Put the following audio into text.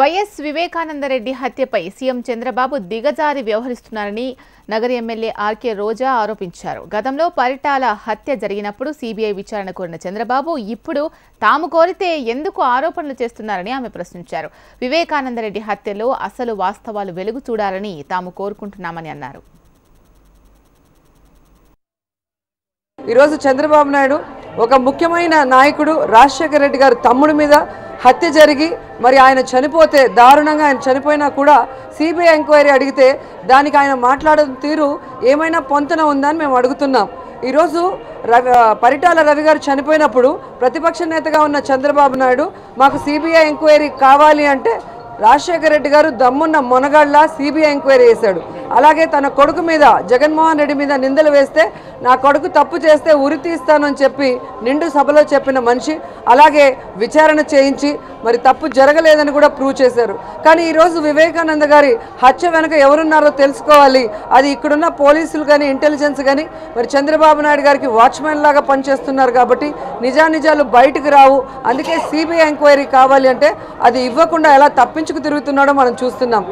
YS Vivekananda Reddy హత్యపై CM Chandrababu దిగజారి వ్యవహరిస్తున్నారని నగర ఎమ్మెల్యే ఆర్కే రోజా ఆరోపించారు. గతంలో పరిటాల హత్య జరిగినప్పుడు సీబీఐ విచారణ కోరిన చంద్రబాబు ఇప్పుడు తాము కోరితే ఎందుకు ఆరోపణలు చేస్తున్నారని ఆమె ప్రశ్నించారు. వివేకానందరెడ్డి హత్యలో అసలు వాస్తవాలు వెలుగు చూడాలని తాము కోరుకుంటున్నామని అన్నారు. ఈరోజు చంద్రబాబు నాయుడు ఒక ముఖ్యమైన నాయకుడు రాజశేఖర రెడ్డి గారి తమ్ముడి మీద హత్య జరిగి మరి ఆయన చనిపోతే దారుణంగా ఆయన చనిపోయినా కూడా సిబిఐ ఎంక్వైరీ అడిగితే దానికి ఆయన మాట్లాడడం తీరు ఏమైనా పొంతన ఉందని మేము అడుగుతున్నాం. ఈరోజు పరిటాల రవి గారు చనిపోయినప్పుడు ప్రతిపక్ష నేతగా ఉన్న చంద్రబాబు నాయుడు మాకు సిబిఐ ఎంక్వైరీ కావాలి అంటే రాజశేఖర రెడ్డి గారు దమ్మున్న మొనగాళ్ళ సిబిఐ ఎంక్వైరీ చేశాడు. అలాగే తన కొడుకు మీద జగన్మోహన్ రెడ్డి మీద నిందలు వేస్తే నా కొడుకు తప్పు చేస్తే ఉరి తీస్తానని చెప్పి నిండు సభలో చెప్పిన మనిషి అలాగే విచారణ చేయించి మరి తప్పు జరగలేదని కూడా ప్రూవ్ చేశారు. కానీ ఈరోజు వివేకానంద గారి హత్య వెనుక ఎవరున్నారో తెలుసుకోవాలి. అది ఇక్కడున్న పోలీసులు కానీ ఇంటెలిజెన్స్ కానీ మరి చంద్రబాబు నాయుడు గారికి వాచ్మెన్ లాగా పనిచేస్తున్నారు కాబట్టి నిజానిజాలు బయటకు రావు. అందుకే సిబిఐ ఎంక్వైరీ కావాలి అంటే అది ఇవ్వకుండా ఎలా తప్పించుకు తిరుగుతున్నాడో మనం చూస్తున్నాం.